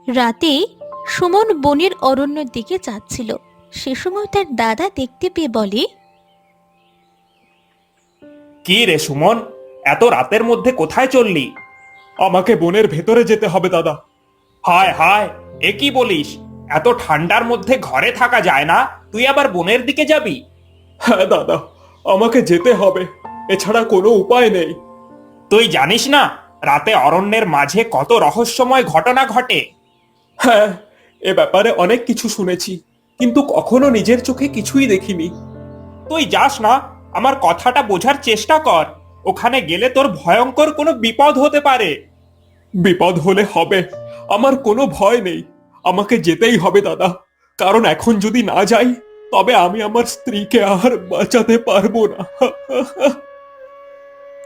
রাতে সুমন বনের অরণ্যের দিকে যাচ্ছিল। সে সময় তার দাদা দেখতে পেয়ে বলে, কি রে সুমন, এত রাতের মধ্যে কোথায় চললি? আমাকে বনের ভেতরে যেতে হবে দাদা। হায় হায়, এ কি বলিস? এত ঠান্ডার মধ্যে ঘরে থাকা যায় না, তুই আবার বনের দিকে যাবি? হ্যাঁ দাদা, আমাকে যেতে হবে, এছাড়া কোনো উপায় নেই। তুই জানিস না রাতে অরণ্যের মাঝে কত রহস্যময় ঘটনা ঘটে? হ্যাঁ, এ ব্যাপারে অনেক কিছু শুনেছি, কিন্তু কখনো নিজের চোখে কিছুই দেখিনি। তুই যাস না, আমার কথাটা বোঝার চেষ্টা কর। ওখানে গেলে তোর ভয়ঙ্কর কোনো বিপদ হতে পারে। বিপদ হলে হবে, আমার কোনো ভয় নেই। আমাকে যেতেই হবে দাদা, কারণ এখন যদি না যাই তবে আমি আমার স্ত্রীকে আর বাঁচাতে পারবো না।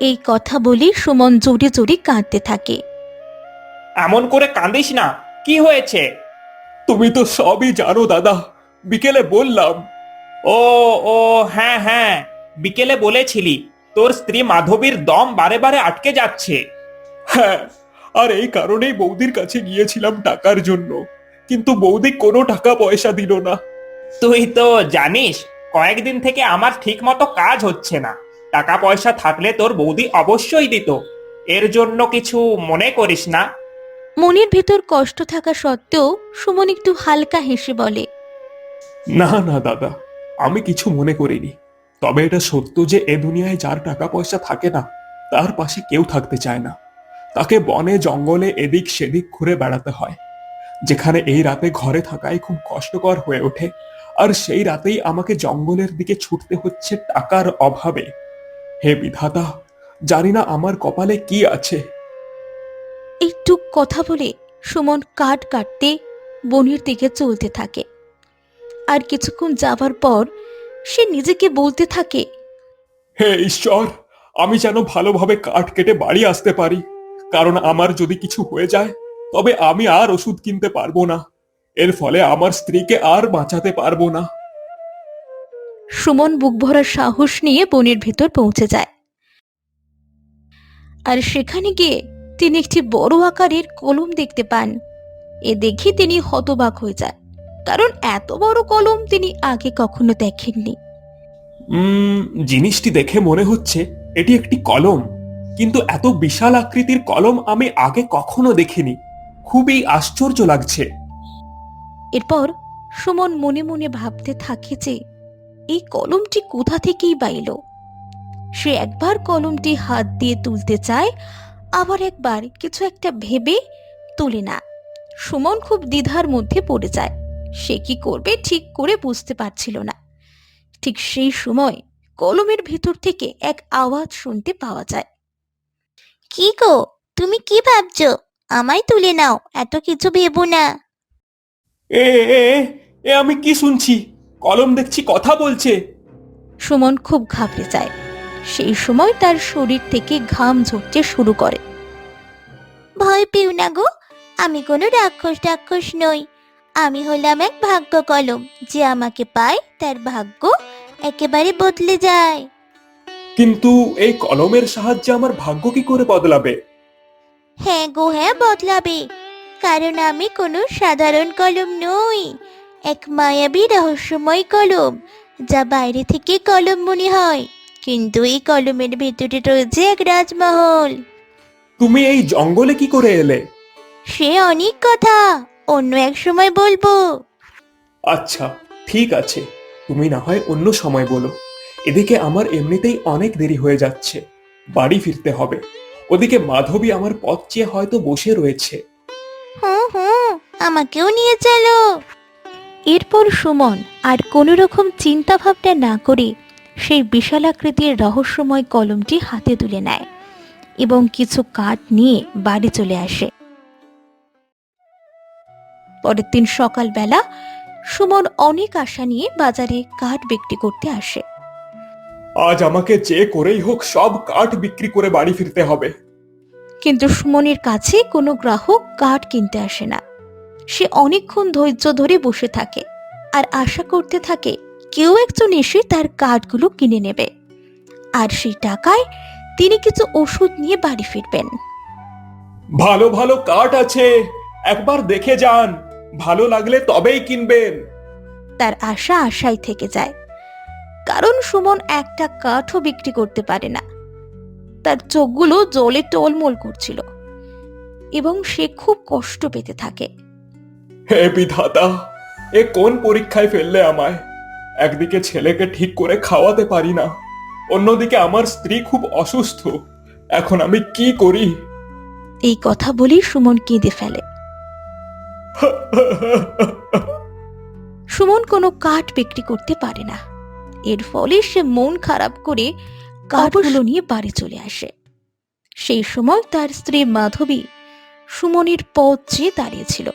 এই কথা বলে সুমন জোরে জোরে কাঁদতে থাকে। এমন করে কাঁদিস না, কি হয়েছে? তুমি তো সবই জানো দাদা, বিকেলে বললাম। ও ও, হ্যাঁ হ্যাঁ, বিকেলে বলেছিলি তোর স্ত্রী মাধবীর দম বারে বারে আটকে যাচ্ছে। হ্যাঁ, আর এই কারণেই বৌদির কাছে গিয়েছিলাম টাকার জন্য, কিন্তু বৌদি কোনো টাকা পয়সা দিল না। তুই তো জানিস কয়েকদিন থেকে আমার ঠিক মতো কাজ হচ্ছে না। টাকা পয়সা থাকলে তোর বৌদি অবশ্যই দিত। এর জন্য কিছু মনে করিস না। মনের ভেতর কষ্ট থাকা সত্ত্বেও সুমন একটু হালকা হেসে বলে, না না দাদা, আমি কিছু মনে করিনি। তবে এটা সত্য যে এ দুনিয়ায় যার টাকা পয়সা থাকে না, তার পাশে কেউ থাকতে চায় না। তাকে বনে জঙ্গলে এদিক সেদিক ঘুরে বেড়াতে হয়, যেখানে এই রাতে ঘরে থাকাই খুব কষ্টকর হয়ে ওঠে। আর সেই রাতেই আমাকে জঙ্গলের দিকে ছুটতে হচ্ছে টাকার অভাবে। হে বিধাতা, জানি না আমার কপালে কি আছে। একটু কথা বলে সুমন কাঠ কাটতে বনের দিকে চলতে থাকে। আর কিছুক্ষণ যাবার পর সে নিজেকে বলতে থাকে, হে ঈশ্বর, আমি যেন ভালোভাবে কাঠ কেটে বাড়ি আসতে পারি, কারণ আমার যদি কিছু হয়ে যায় তবে আমি আর ওষুধ কিনতে পারবো না। এর ফলে আমার স্ত্রীকে আর বাঁচাতে পারবো না। সুমন বুক ভরা সাহস নিয়ে বনের ভেতর পৌঁছে যায়। আর সেখানে গিয়ে তিনি একটি বড় আকারের কলম দেখতে পান। এ দেখে তিনি হতবাক হয়ে যায়, কারণ এত বড় কলম তিনি আগে কখনো দেখেননি। উম জিনিসটি দেখে মনে হচ্ছে এটি একটি কলম, কিন্তু এত বিশাল আকৃতির কলম আমি আগে কখনো দেখিনি। খুবই আশ্চর্য লাগছে। এরপর সুমন মনে মনে ভাবতে থাকে যে এই কলমটি কোথা থেকেই বা এলো। সে একবার কলমটি হাত দিয়ে তুলতে চায়, আবার একবার কিছু একটা ভেবে তুলে না। সুমন খুব দ্বিধার মধ্যে পড়ে যায়। সে কি করবে ঠিক করে বুঝতে পারছিল না। ঠিক সেই সময় কলমের ভেতর থেকে এক আওয়াজ শুনতে পাওয়া যায়। কি গো, তুমি কি ভাবছো? আমায় তুলে নাও, এত কিছু ভেবো না। এ এ এ, এ আমি কি শুনছি? কলম দেখছি কথা বলছে। সুমন খুব ঘাবড়ে যায়। সেই সময় তার শরীর থেকে ঘাম ঝরতে শুরু করে। ভয় পেও না গো, আমি কোনো রাক্ষস নই। আমি হলাম এক ভাগ্য কলম। যে আমাকে পায় তার ভাগ্য একেবারে বদলে যায়। কিন্তু এই কলমের সাহায্যে আমার ভাগ্য কি করে বদলাবে? হ্যাঁ গো, হ্যাঁ বদলাবে, কারণ আমি কোনো সাধারণ কলম নই। এক মায়াবী রহস্যময় কলম, যা বাইরে থেকে কলম মনে হয়, কিন্তু এই কলমের ভেতরে রয়েছে এক রাজমহল। তুমি এই জঙ্গলে কি করে এলে? সে অনেক কথা, অন্য এক সময় বলবো। আচ্ছা, ঠিক আছে, তুমি না হয় অন্য সময় বলো। এদিকে আমার এমনিতেই অনেক দেরি হয়ে যাচ্ছে, বাড়ি ফিরতে হবে। ওদিকে মাধবী আমার পথ চেয়ে হয়তো বসে রয়েছে। হুম হুম, আমাকেও নিয়ে চলো। এরপর সুমন আর কোনো রকম চিন্তা ভাবনা না করে সেই বিশালাকৃতির রহস্যময় কলমটি হাতে তুলে নেয় এবং কিছু কাঠ নিয়ে বাড়ি চলে আসে। পরের দিন সকালবেলা সুমন অনেক আশা নিয়ে বাজারে কাঠ বিক্রি করতে আসে। আজ আমাকে যে করেই হোক সব কাঠ বিক্রি করে বাড়ি ফিরতে হবে। কিন্তু সুমনের কাছে কোনো গ্রাহক কাঠ কিনতে আসে না। সে অনেকক্ষণ ধৈর্য ধরে বসে থাকে আর আশা করতে থাকে কেউ একজন এসে তার কাঠগুলো কিনে নেবে, আর সেই টাকায় তিনি কিছু ওষুধ নিয়ে বাড়ি ফিরবেন। ভালো ভালো কাঠ আছে, একবার দেখে যান, ভালো লাগলে তবেই কিনবেন। তার আশা আশাই থেকে যায়, কারণ সুমন একটা কাঠও বিক্রি করতে পারে না। তার চোখগুলো জলে টলমল করছিল এবং সে খুব কষ্ট পেতে থাকে। হে বিধাতা, এ কোন পরীক্ষায় ফেললে আমায়? একদিকে ছেলেকে ঠিক করে খাওয়াতে পারি না, অন্যদিকে আমার স্ত্রী খুব অসুস্থ। এখন আমি কি করি? এই কথা বলি সুমন কেঁদে ফেলে। সুমন কোনো কাঠ বিক্রি করতে পারে না। এর ফলে সে মন খারাপ করে কাঠগুলো নিয়ে বাড়ি চলে আসে। সেই সময় তার স্ত্রী মাধবী সুমনের পথ চেয়ে দাঁড়িয়েছিল।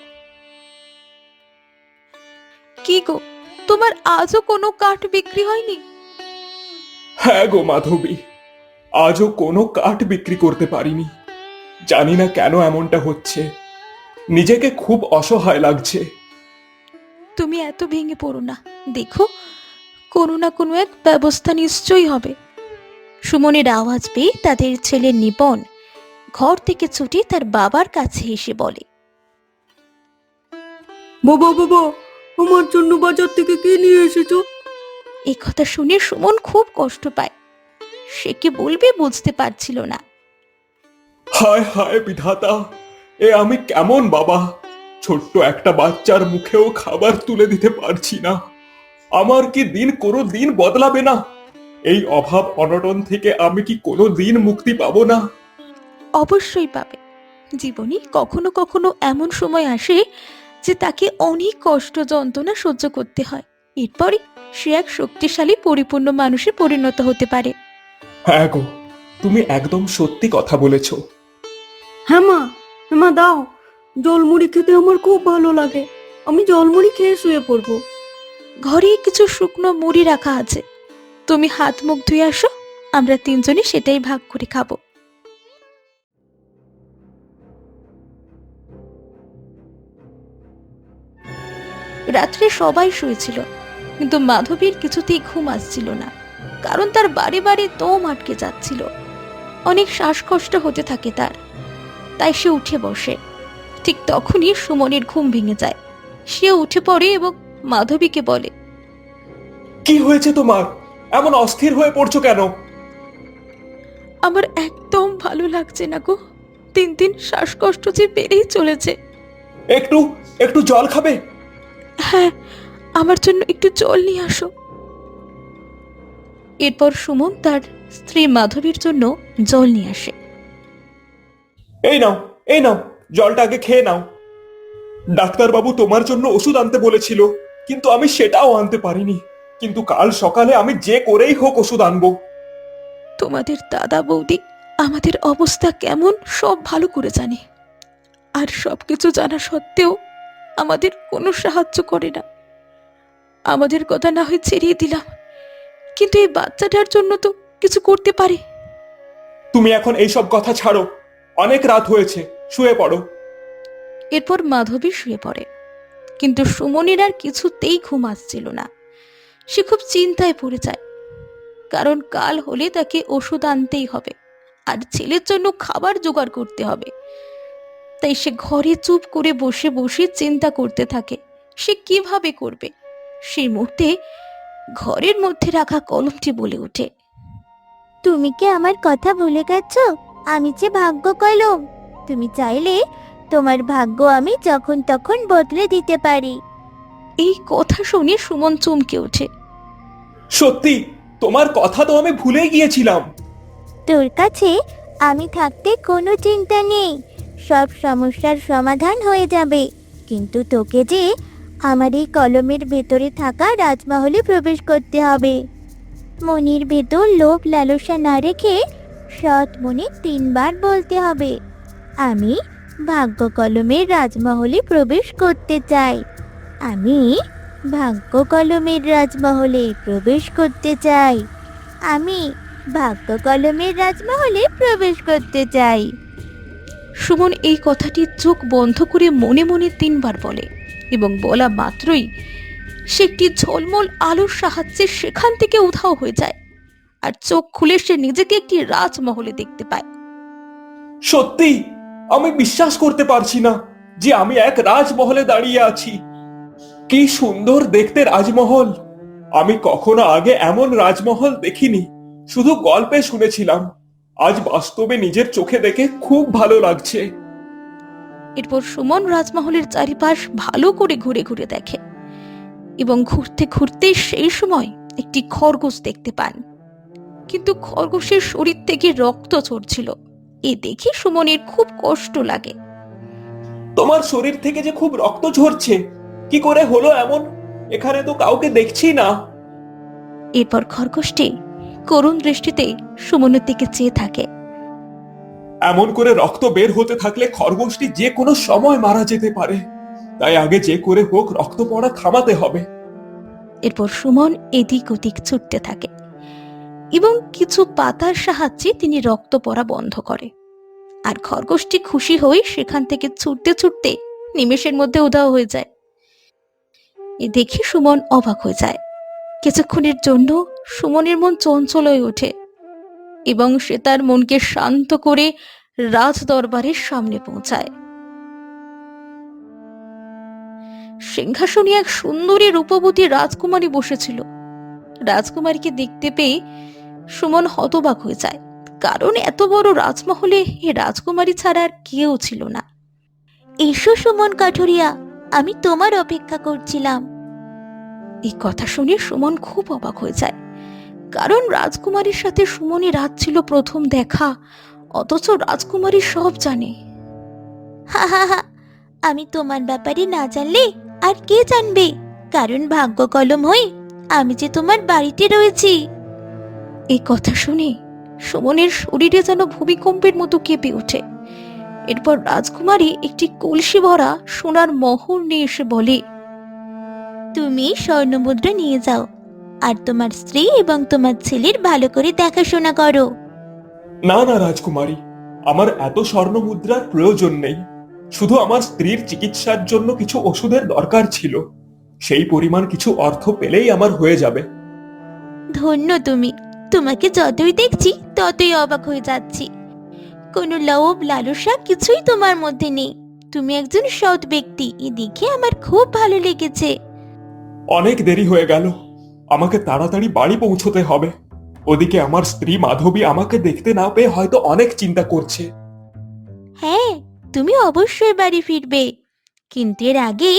কি গো, তোমার আজও কোনো কাঠ বিক্রি হয়নি? হ্যাঁ গো মাধবী, আজও কোনো কাঠ বিক্রি করতে পারিনি। জানি না কেন এমনটা হচ্ছে, নিজেকে খুব অসহায় লাগছে। তুমি এত ভেঙে পড়ো না, দেখো কোনো না কোনো এক ব্যবস্থা নিশ্চয়ই হবে। সুমনের আওয়াজ পেয়ে তাদের ছেলে নিপন ঘর থেকে ছুটে তার বাবার কাছে এসে বলে, বাবা বাবা, আমার জন্য বাজার থেকে কি নিয়ে এসেছো? এই কথা শুনে সুমন খুব কষ্ট পায়। সে কি বলবে বুঝতে পারছিল না। হায় হায় বিধাতা, এ আমি কেমন বাবা! ছোট্ট একটা বাচ্চার মুখেও খাবার তুলে দিতে পারছি না। আমার কি দিন কোনো দিন বদলাবে না? এই অভাব অনটন থেকে আমি কি কোনো দিন মুক্তি পাবো না? অবশ্যই পাবে। জীবনে কখনো কখনো এমন সময় আসে যে তাকে অনেক কষ্ট যন্ত্রণা সহ্য করতে হয়, এরপরে সে এক শক্তিশালী পরিপূর্ণ মানুষে পরিণত হতে পারে। হ্যাঁ গো, তুমি একদম সত্যি কথা বলেছ। হ্যাঁ মা দাও, জলমুড়ি খেতে আমার খুব ভালো লাগে। আমি জলমুড়ি খেয়ে শুয়ে পড়বো। ঘরে কিছু শুকনো মুড়ি রাখা আছে, তুমি হাত মুখ ধুয়ে আসো, আমরা তিনজনই সেটাই ভাগ করে খাবো। রাত্রে সবাই শুয়েছিল, কিন্তু মাধবীর কিছুতেই ঘুম আসছিল না, কারণ তার বারে বারে দম আটকে যাচ্ছিল। অনেক শ্বাসকষ্ট হতে থাকে তার। তাই সে উঠে বসে। ঠিক তখনই সুমনের ঘুম ভেঙে যায়। সে উঠে পড়ে এবং মাধবীকে বলে, কি হয়েছে তোমার? এমন অস্থির হয়ে পড়ছো কেন? আমার একদম ভালো লাগছে না গো, দিন দিন শ্বাসকষ্ট যে বেড়েই চলেছে। একটু একটু জল খাবে? হ্যাঁ, আমার জন্য একটু জল নিয়ে আসো। এরপর সুমন তার স্ত্রী মাধবীর জন্য জল নিয়ে আসে। এই নাও, এই নাও, জলটা আগে খেয়ে নাও। ডাক্তারবাবু তোমার জন্য ওষুধ আনতে বলেছিল, কিন্তু আমি সেটাও আনতে পারিনি। কিন্তু কাল সকালে আমি যে করেই হোক ওষুধ আনবো। তোমাদের দাদা বৌদি আমাদের অবস্থা কেমন সব ভালো করে জানে, আর সবকিছু জানা সত্ত্বেও আমাদের কোনো সাহায্য করে না। আমাদের কথা না হয় ছেড়িয়ে দিলাম, কিন্তু এই বাচ্চাটার জন্য তো কিছু করতে পারে। তুমি এখন এইসব কথা ছাড়ো, অনেক রাত হয়েছে, শুয়ে পড়ো। এরপর মাধবী শুয়ে পড়ে, কিন্তু সুমনের আর কিছুতেই ঘুম আসছিল না। সে খুব চিন্তায় পড়ে যায়, কারণ কাল হলে তাকে ওষুধ আনতেই হবে, আর ছেলের জন্য খাবার জোগাড় করতে হবে। তাই সে ঘরে চুপ করে বসে বসে চিন্তা করতে থাকে সে কিভাবে করবে। সেই মুহূর্তে ঘরের মধ্যে রাখা কলমটি বলে ওঠে, তুমি কি আমার কথা ভুলে গেছো? আমি যে ভাগ্য কলম, তুমি চাইলে তোমার ভাগ্য আমি যখন তখন বদলে দিতে পারি। এই কথা শুনে সুমন চমকে ওঠে। সত্যি? তোমার কথা তো আমি ভুলে গিয়েছিলাম। তোর কাছে আমি থাকতে কোনো চিন্তা নেই, সব সমস্যার সমাধান হয়ে যাবে। কিন্তু তোকে যে আমার এই কলমের ভেতরে থাকা রাজমহলে প্রবেশ করতে হবে। মনের ভেতর লোভ লালসা না রেখে সৎ মনে 3 বার বলতে হবে, আমি ভাগ্য কলমের রাজমহলে প্রবেশ করতে চাই। আমি ভাগ্য কলমের রাজমহলে প্রবেশ করতে চাই। আমি ভাগ্য কলমের রাজমহলে প্রবেশ করতে চাই। সুমন এই কথাটি চোখ বন্ধ করে মনে মনে 3 বার বলে, এবং বলা মাত্রই সে একটি ঝলমল আলোর সাহায্যে সেখান থেকে উধাও হয়ে যায়, আর চোখ খুলে সে নিজেকে একটি রাজমহলে দেখতে পায়। সত্যি? আমি বিশ্বাস করতে পারছি না। যে আমি এক রাজমহলে দাঁড়িয়ে আছি। কি সুন্দর দেখতে রাজমহল! আমি কখনো আগে এমন রাজমহল দেখিনি, শুধু গল্পে শুনেছিলাম। আজ বাস্তবে নিজের চোখে দেখে খুব ভালো লাগছে। এরপর সুমন রাজমহলের চারিপাশ ভালো করে ঘুরে ঘুরে দেখে এবং ঘুরতে ঘুরতে সেই সময় একটি খরগোশ দেখতে পান। কিন্তু খরগোশের শরীর থেকে রক্ত ঝরছিল। এ দেখে সুমনের খুব কষ্ট লাগে। তোমার শরীর থেকে যে খুব রক্ত ঝরছে, কি করে হলো এমন? এখানে তো কাউকে দেখছি না। এরপর খরগোশটি করুণ দৃষ্টিতে সুমনের দিকে চেয়ে থাকে। এমন করে রক্ত বের হতে থাকলে খরগোশটি যে কোনো সময় মারা যেতে পারে, তাই আগে যে করে হোক রক্ত পড়া থামাতে হবে। এরপর সুমন এদিক ওদিক ছুটতে থাকে এবং কিছু পাতার সাহায্যে তিনি রক্ত পড়া বন্ধ করে। আর খরগোশটি খুশি হয়ে সেখান থেকে ছুটতে ছুটতে নিমেষের মধ্যে উধাও হয়ে যায়। এ দেখে সুমন অবাক হয়ে যায়। কিছুক্ষণের জন্য সুমনের মন চঞ্চল হয়ে ওঠে এবং সে তার মনকে শান্ত করে রাজ দরবারের সামনে পৌঁছায়। সিংহাসনে এক সুন্দরী রূপবতী রাজকুমারী বসেছিল। রাজকুমারীকে দেখতে পেয়ে সুমন হতবাক হয়ে যায়, কারণ এত বড় রাজমহলে এ রাজকুমারী ছাড়া আর কেউ ছিল না। এসো সুমন কাঠুরিয়া, আমি তোমার অপেক্ষা করছিলাম। এই কথা শুনে সুমন খুব অবাক হয়ে যায়, কারণ রাজকুমারীর সাথে সুমনের রাত ছিল প্রথম দেখা, অথচ রাজকুমারী সব জানে। হা হা হা, আমি তোমার ব্যাপারে না জানলে আর কে জানবে? কারণ ভাগ্য কলম হয়ে আমি যে তোমার বাড়িতে রয়েছি। এই কথা শুনে সুমনের শরীরে যেন ভূমিকম্পের মতো কেঁপে ওঠে। এরপর রাজকুমারী একটি কলসি ভরা সোনার মোহর নিয়ে এসে বলে, তুমি স্বর্ণমুদ্রা নিয়ে যাও আর তোমার স্ত্রী এবং তোমার ছেলের ভালো করে দেখাশোনা করো। না না রাজকুমারী, আমার এত স্বর্ণ মুদ্রার প্রয়োজন নেই। শুধু আমার স্ত্রীর চিকিৎসার জন্য কিছু ওষুধের দরকার ছিল, সেই পরিমাণ কিছু অর্থ পেলেই আমার হয়ে যাবে। ধন্য তুমি, তোমাকে যতই দেখছি ততই অবাক হয়ে যাচ্ছি। কোনো লোভ লালসা কিছুই তোমার মধ্যে নেই। তুমি একজন সৎ ব্যক্তি, এ দেখে আমার খুব ভালো লেগেছে। অনেক দেরি হয়ে গেল, আমাকে তাড়াতাড়ি বাড়ি পৌঁছতে হবে। ওদিকে আমার স্ত্রী মাধবী আমাকে দেখতে না পেয়ে হয়তো অনেক চিন্তা করছে। হ্যাঁ, তুমি অবশ্যই বাড়ি ফিরবে, কিন্তু এর আগে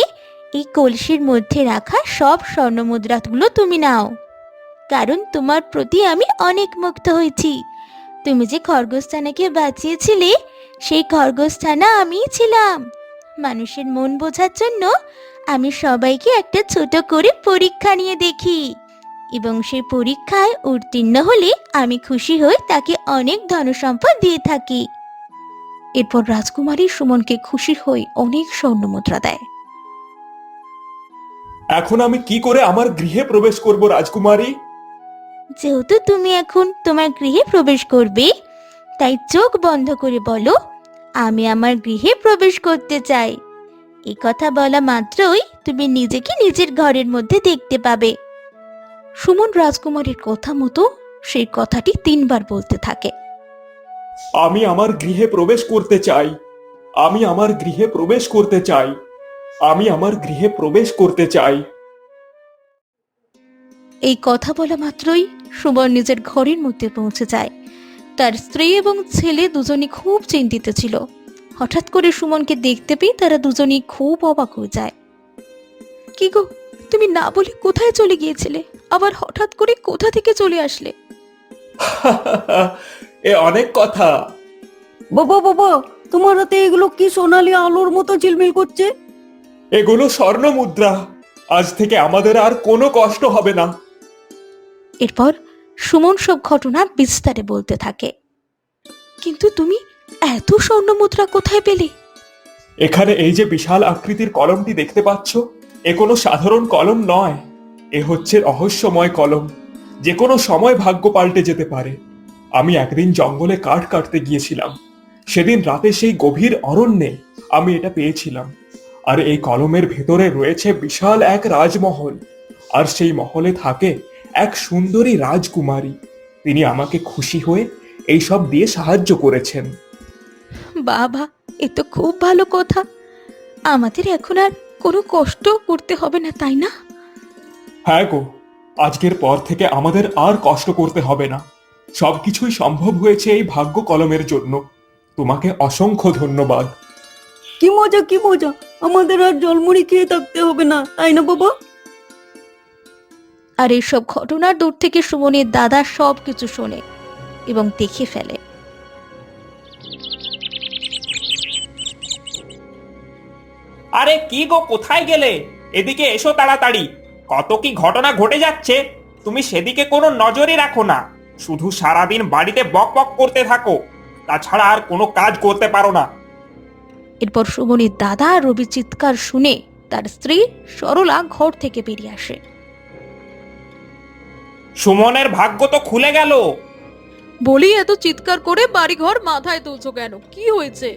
এই কলসির মধ্যে রাখা সব স্বর্ণমুদ্রাগুলো তুমি নাও, কারণ তোমার প্রতি আমি অনেক মুগ্ধ হয়েছি। তুমি যে খরগোশছানাকে বাঁচিয়েছিলে, সেই খরগোশছানা আমিই ছিলাম। মানুষের মন বোঝার জন্য আমি সবাইকে একটা ছোট করে পরীক্ষা নিয়ে দেখি, এবং সেই পরীক্ষায় উত্তীর্ণ হলে আমি খুশি হয়ে তাকে অনেক ধনসম্পদ দিয়ে থাকি। এরপর রাজকুমারী সুমনকে খুশি হয়ে অনেক স্বর্ণমুদ্রা দেয়। এখন আমি কি করে আমার গৃহে প্রবেশ করব রাজকুমারী? যেহেতু তুমি এখন তোমার গৃহে প্রবেশ করবে, তাই চোখ বন্ধ করে বলো, আমি আমার গৃহে প্রবেশ করতে চাই। এই কথা বলা মাত্রই তুমি নিজেকে নিজের ঘরের মধ্যে দেখতে পাবে। সুমন রাজকুমারীর কথা মতো সেই কথাটি 3 বার বলতে থাকে। আমি আমার গৃহে প্রবেশ করতে চাই, আমি আমার গৃহে প্রবেশ করতে চাই, আমি আমার গৃহে প্রবেশ করতে চাই। এই কথা বলা মাত্রই সুমন নিজের ঘরের মধ্যে পৌঁছে যায়। তার স্ত্রী এবং ছেলে দুজনই খুব চিন্তিত ছিল। হঠাৎ করে সুমনকে দেখতে পেয়ে তারা দুজনই খুব অবাক হয়ে যায়। কি গো, তুমি না বলে কোথায় চলে গিয়েছিলে? আবার হঠাৎ করে কোথা থেকে চলে আসলে? এ অনেক কথা। বাবা বাবা, তোমার হাতে এগুলো কি সোনালি আলোর মতো ঝিলমিল করছে? এগুলো স্বর্ণ মুদ্রা, আজ থেকে আমাদের আর কোনো কষ্ট হবে না। এরপর সুমন সব ঘটনা বিস্তারে বলতে থাকে। কিন্তু তুমি এত স্বর্ণমুদ্রা কোথায় পেলে? এখানে এই যে বিশাল আকৃতির কলমটি দেখতে পাচ্ছ, এ কোনো সাধারণ কলম নয়। এ হচ্ছে রহস্যময় কলম, যে কোনো সময় ভাগ্য পাল্টে যেতে পারে। আমি একদিন জঙ্গলে কাঠ কাটতে গিয়েছিলাম, সেদিন রাতে সেই গভীর অরণ্যে আমি এটা পেয়েছিলাম। আর এই কলমের ভেতরে রয়েছে বিশাল এক রাজমহল, আর সেই মহলে থাকে এক সুন্দরী রাজকুমারী। তিনি আমাকে খুশি হয়ে এই সব দিয়ে সাহায্য করেছেন। বাবা, এ তো খুব ভালো কথা। আমাদের এখন আর কোনো কষ্ট করতে হবে না, তাই না? হ্যাঁ গো, আজকের পর থেকে আমাদের আর কষ্ট করতে হবে না। সবকিছুই সম্ভব হয়েছে এই ভাগ্য কলমের জন্য। তোমাকে অসংখ্য ধন্যবাদ। কি মজা কি মজা, আমাদের আর জলমুড়ি খেয়ে থাকতে হবে না, তাই না বাবা? আর এইসব ঘটনার দূর থেকে সুমনের দাদা সব কিছু শোনে এবং দেখে ফেলে। আরে কি গো, কোথায় গেলে? এদিকে এসো তাড়াতাড়ি। কত কি ঘটনা ঘটে যাচ্ছে, তুমি সেদিকে কোনো নজরই রাখো না। শুধু সারাদিন বাড়িতে বক বক করতে থাকো, তাছাড়া আর কোনো কাজ করতে পারো না। এরপর সুমনের দাদা রবির চিৎকার শুনে তার স্ত্রী সরলা ঘর থেকে বেরিয়ে আসে। সুমনের ভাগ্য তো খুলে গেল। বলি, এত চিৎকার করে বাড়িঘর মাথায় তুলছো কেন? কি হয়েছে?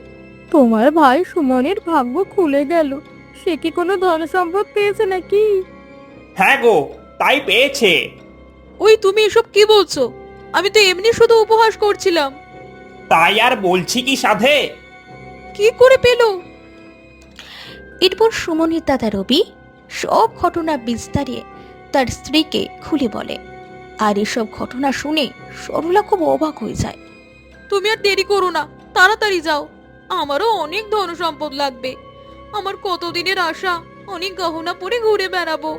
তোমার ভাই সুমনের ভাগ্য খুলে গেল। সে কি কোনো ধন সম্পদ পেয়েছে নাকি? হ্যাঁ গো, তাই পেয়েছে। ওই, তুমি এসব কি বলছো? আমি তো এমনি শুধু উপহাস করছিলাম। তাই আর বলছি কি সাধে। কি করে পেল? এরপর সুমনের দাদা রবি সব ঘটনা বিস্তারিয়ে তার স্ত্রীকে খুলে বলে। আর এসব ঘটনা শুনে সরলা খুব অবাক হয়ে যায়। তুমি আর দেরি করো না, তাড়াতাড়ি যাও। আমারও অনেক ধন সম্পদ লাগবে। আমার কতদিনের আশা, অনেক গহনা পরে ঘুরে বেড়াবো।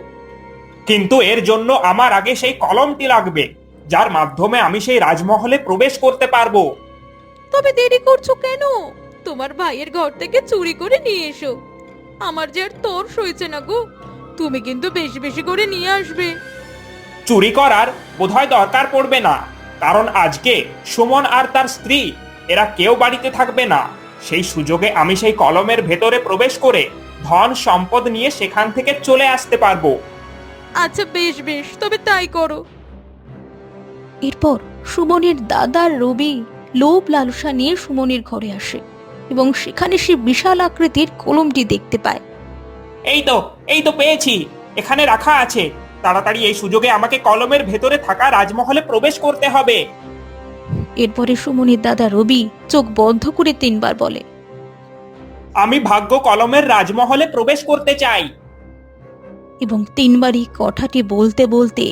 কিন্তু এর জন্য আমার আগে সেই কলমটি লাগবে, যার মাধ্যমে আমি সেই রাজমহলে প্রবেশ করতে পারবো। তবে দেরি করছো কেন? তোমার ভাইয়ের ঘর থেকে চুরি করে নিয়ে এসো। আমার যে আর তোর সইছে না গো। তুমি কিন্তু বেশি বেশি করে নিয়ে আসবে। চুরি করার বোধহয় দরকার পড়বে না, কারণ আজকে সুমন আর তার স্ত্রী এরা কেউ বাড়িতে থাকবে না। সেই সুযোগে আমি সেই কলমের ভেতরে প্রবেশ করে ধন সম্পদ নিয়ে সেখান থেকে চলে আসতে পারবো। আচ্ছা, বেশ বেশ, তবে তাই করো। এরপর সুমনের দাদা রবি লোভ লালসা নিয়ে সুমনের ঘরে আসে এবং সেখানে সে বিশাল আকৃতির কলমটি দেখতে পায়। এই তো পেয়েছি, এখানে রাখা আছে। তাড়াতাড়ি এই সুযোগে আমাকে কলমের ভেতরে থাকা রাজমহলে প্রবেশ করতে হবে। এরপরে সুমনের দাদা রবি চোখ বন্ধ করে 3 বার বলে, আমি ভাগ্য কলমের রাজমহলে প্রবেশ করতে চাই। এবং 3 বারই কথাটি বলতে বলতে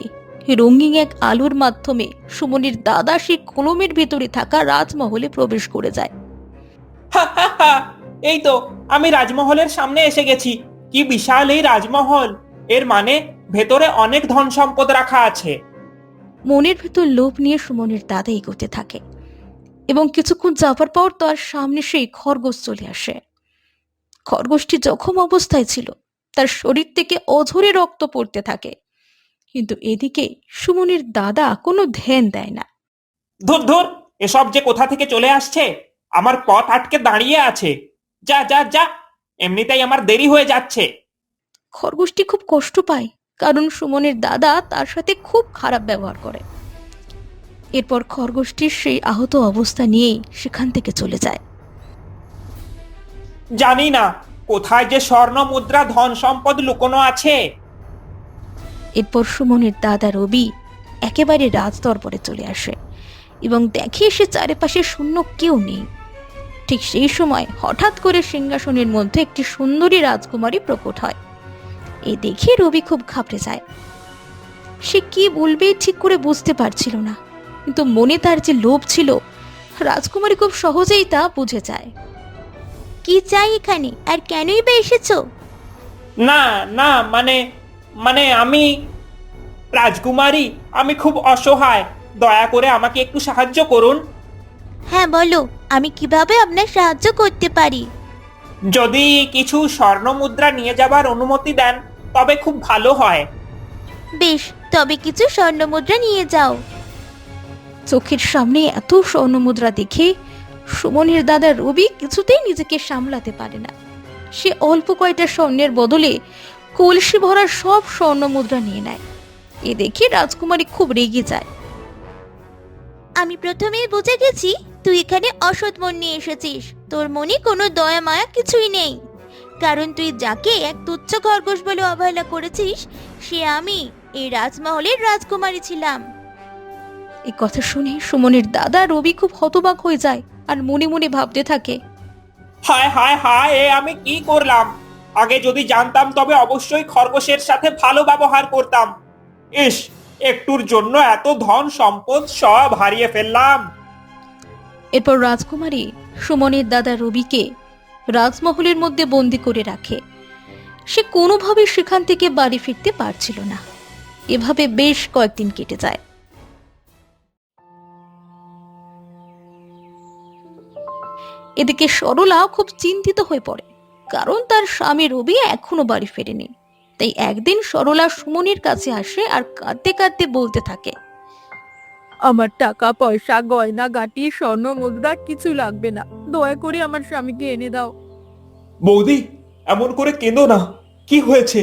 রঙিন এক আলোর মাধ্যমে সুমনের দাদা সেই কলমের ভেতরে থাকা রাজমহলে প্রবেশ করে যায়। হা হা হা, এই তো আমি রাজমহলের সামনে এসে গেছি। কি বিশাল এই রাজমহল! এর মানে ভেতরে অনেক ধন সম্পদ রাখা আছে। মনের ভেতর লোভ নিয়ে সুমনের দাদা এগোতে থাকে এবং কিছুক্ষণ যাবার পর তার সামনে সেই খরগোশ চলে আসে। খরগোশটি জখম অবস্থায় ছিল, তার শরীর থেকে অঝরে রক্ত পড়তে থাকে। কিন্তু এদিকে সুমনের দাদা কোনো ধ্যান দেয় না। ধুর ধুর, এসব যে কোথা থেকে চলে আসছে! আমার পথ আটকে দাঁড়িয়ে আছে। যা যা যা, এমনিতেই আমার দেরি হয়ে যাচ্ছে। খরগোশটি খুব কষ্ট পায়, কারণ সুমনের দাদা তার সাথে খুব খারাপ ব্যবহার করে। এরপর খরগোশটির সেই আহত অবস্থা নিয়েই সেখান থেকে চলে যায়। জানি না কোথায় যে স্বর্ণ মুদ্রা ধন সম্পদ লুকোনো আছে। এরপর সুমনের দাদা রবি একেবারে রাজদরবারে চলে আসে এবং দেখে সে চারিপাশে শূন্য, কেউ নেই। ঠিক সেই সময় হঠাৎ করে সিংহাসনের মধ্যে একটি সুন্দরী রাজকুমারী প্রকট হয়। এই দেখে রবি খুব ঘাবড়ে যায়। সে কি বলবে ঠিক করে বুঝতে পারছিল না, কিন্তু মনে তার যে লোভ ছিল, রাজকুমারী খুব সহজেই তা বুঝে যায়। কি চাই এখানে, আর কেনই বা এসেছো? না না, মানে মানে আমি রাজকুমারী, আমি খুব অসহায়। দয়া করে আমাকে একটু সাহায্য করুন। হ্যাঁ বলো, আমি কিভাবে আপনার সাহায্য করতে পারি? যদি কিছু স্বর্ণ মুদ্রা নিয়ে যাবার অনুমতি দেন তবে খুব ভালো হয়। বেশ, তবে কিছু স্বর্ণমুদ্রা নিয়ে যাও। চোখের সামনে এত স্বর্ণমুদ্রা দেখে সুমনের দাদা রবি কিছুতেই নিজেকে সামলাতে পারে না। সে অল্প কয়টা স্বর্ণের বদলে কলসি ভরা সব স্বর্ণমুদ্রা নিয়ে নেয়। এ দেখে রাজকুমারী খুব রেগে যায়। আমি প্রথমেই বুঝে গেছি তুই এখানে অসৎ মন নিয়ে এসেছিস। তোর মনে কোনো দয়া মায়া কিছুই নেই, কারণ তুই যাকে এক তুচ্ছ খরগোশ বলে অবহেলা করেছিস, সে আমি এই রাজমহলের রাজকুমারী ছিলাম। এই কথা শুনে সুমনের দাদা রবি খুব হতবাক হয়ে যায় আর মনে মনে ভাবতে থাকে, হায় হায় হায়, এ আমি কি করলাম! আগে যদি জানতাম তবে অবশ্যই খরগোশের সাথে ভালো ব্যবহার করতাম। ইস, একটুর জন্য এত ধন সম্পদ সব হারিয়ে ফেললাম। এরপর রাজকুমারী সুমনের দাদা রবিকে রাজমহলের মধ্যে বন্দি করে রাখে। সে কোনোভাবে সেখান থেকে বাড়ি ফিরতে পারছিল না। এভাবে বেশ কয়েকদিন কেটে যায়। এদিকে সরলা খুব চিন্তিত হয়ে পড়ে, কারণ তার স্বামী রবি এখনো বাড়ি ফেরেনি। তাই একদিন সরলা সুমনের কাছে আসে আর কাঁদতে কাঁদতে বলতে থাকে, আমার টাকা পয়সা গয়না গাটি স্বর্ণ মুদ্রা কিছু লাগবে না, দয়া করে আমার স্বামীকে এনে দাও। বৌদি, এমন করে কেঁদো না। কি হয়েছে?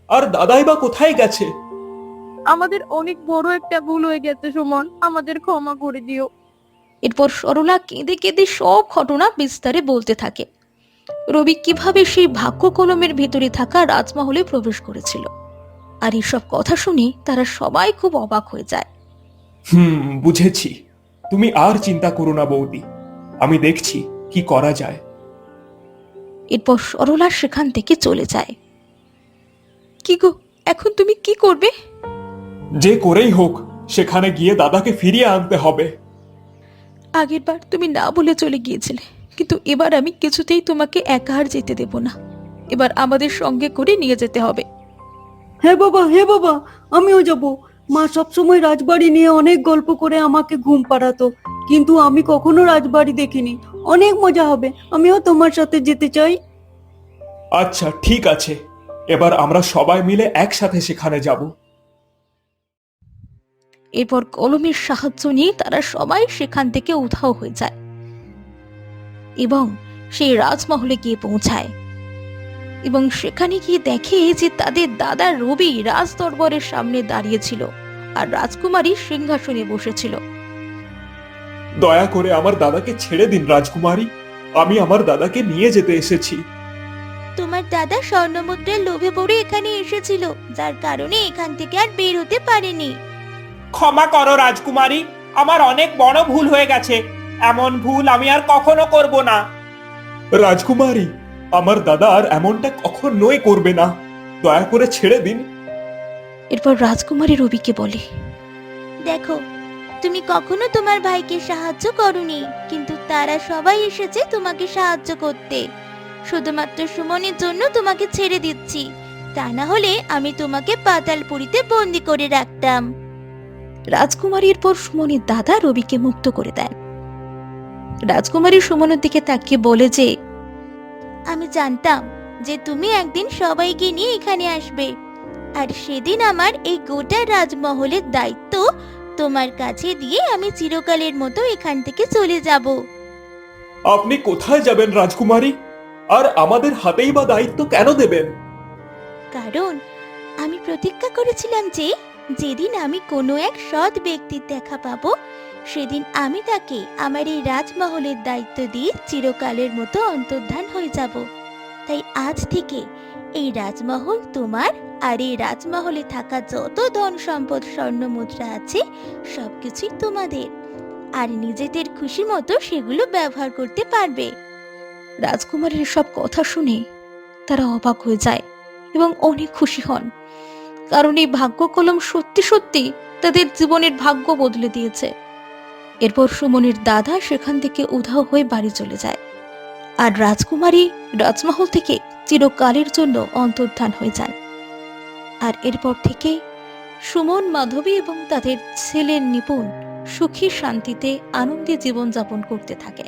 আর দাদাই বা কোথায় গেছে? আমাদের অনেক বড় একটা ভুল হয়ে গেছে সুমন, আমাদের ক্ষমা করে দিও। এরপর সরলা কেঁদে কেঁদে সব ঘটনা বিস্তারে বলতে থাকে। রবি কিভাবে সেই ভাগ্য কলমের ভেতরে থাকা রাজমহলে প্রবেশ করেছিল। আর এসব কথা শুনে তারা সবাই খুব অবাক হয়ে যায়। বুঝেছি। তুমি আর চিন্তা করো না বৌদি, আমি দেখছি কি করা যায়। এরপর সরলা সেখান থেকে চলে যায়। কি গো, এখন তুমি কি করবে? যে করেই হোক সেখানে গিয়ে দাদাকে ফিরিয়ে আনতে হবে। আগেরবার তুমি না বলে চলে গিয়েছিলে, কিন্তু এবার আমি কিছুতেই তোমাকে একা আর যেতে দেব না। এবার আমাদের সঙ্গে করে নিয়ে যেতে হবে। হ্যাঁ বাবা, আমিও যাব। মা সবসময় রাজবাড়ি নিয়ে অনেক গল্প করে আমাকে ঘুম পাড়াতো, কিন্তু আমি কখনো রাজবাড়ি দেখিনি। অনেক মজা হবে, আমিও তোমার সাথে যেতে চাই। আচ্ছা ঠিক আছে, এবার আমরা সবাই মিলে একসাথে সেখানে যাব। এরপর কলমের সাহায্য নিয়ে তারা সবাই সেখান থেকে উধাও হয়ে যায় এবং সেই রাজমহলে গিয়ে পৌঁছায়। এবং সেখানে গিয়ে দেখে যে তাদের দাদা রবি রাজ দরবারের সামনে দাঁড়িয়েছিল আর রাজকুমারী সিংহাসনে বসেছিল। দয়া করে আমার দাদাকে ছেড়ে দিন রাজকুমারী, আমি আমার দাদাকে নিয়ে যেতে এসেছি। তোমার দাদা স্বর্ণমুদ্রার লোভে পড়ে এখানে এসেছিল, যার কারণে এখান থেকে আর বের হতে পারেনি। ক্ষমা করো রাজকুমারী, আমার অনেক বড় ভুল হয়ে গেছে। এমন ভুল আমি আর কখনো করব না। রাজকুমারী, আমার দাদা আর এমনটা কখনোই করবে না, দয়া করে ছেড়ে দিন। এরপর রাজকুমারী রবিকে বলে, দেখো, তুমি কখনো তোমার ভাইকে সাহায্য করোনি, কিন্তু তারা সবাই এসেছে তোমাকে সাহায্য করতে। শুধুমাত্র সুমনের জন্য তোমাকে ছেড়ে দিচ্ছি, তা না হলে আমি তোমাকে পাতালপুরীতে বন্দি করে রাখতাম। রাজকুমারীর পর সুমনের দাদা রবিকে মুক্ত করে দেন। রাজকুমারী সুমনের দিকে তাকিয়ে বলে যে, আমি জানতাম যে তুমি একদিন সবাইকে নিয়ে এখানে আসবে, আর সেদিন আমার এই গোটা রাজমহলের দায়িত্ব তোমার কাছে দিয়ে আমি চিরকালের মতো এখান থেকে চলে যাব। আপনি কোথায় যাবেন রাজকুমারী? আর আমাদের হাতেই বা দায়িত্ব কেন দেবেন? কারণ আমি প্রতিজ্ঞা করেছিলাম যে যেদিন আমি কোনো এক সৎ ব্যক্তির দেখা পাবো, সেদিন আমি তাকে আমার এই রাজমহলের দায়িত্ব দিয়ে চিরকালের মতো অন্তর্ধান হয়ে যাব। তাই আজ থেকে এই রাজমহল তোমার, আর এই রাজমহলে থাকা যত ধন সম্পদ স্বর্ণ মুদ্রা আছে সবকিছুই তোমাদের, আর নিজেদের খুশি মতো সেগুলো ব্যবহার করতে পারবে। রাজকুমারীর সব কথা শুনে তারা অবাক হয়ে যায় এবং অনেক খুশি হন, কারণ এই ভাগ্য কলম সত্যি সত্যি তাদের জীবনের ভাগ্য বদলে দিয়েছে। এরপর সুমনের দাদা সেখান থেকে উধাও হয়ে বাড়ি চলে যায়, আর রাজকুমারী রাজমহল থেকে চিরকালের জন্য অন্তর্ধান হয়ে যান। আর এরপর থেকে সুমন, মাধবী এবং তাদের ছেলের নিপুণ সুখী শান্তিতে আনন্দে জীবনযাপন করতে থাকে।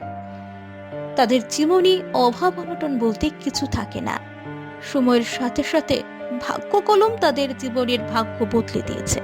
তাদের জীবনে অভাব অনটন বলতে কিছু থাকে না। সময়ের সাথে সাথে ভাগ্য কলম তাদের জীবনের ভাগ্য বদলে দিয়েছে।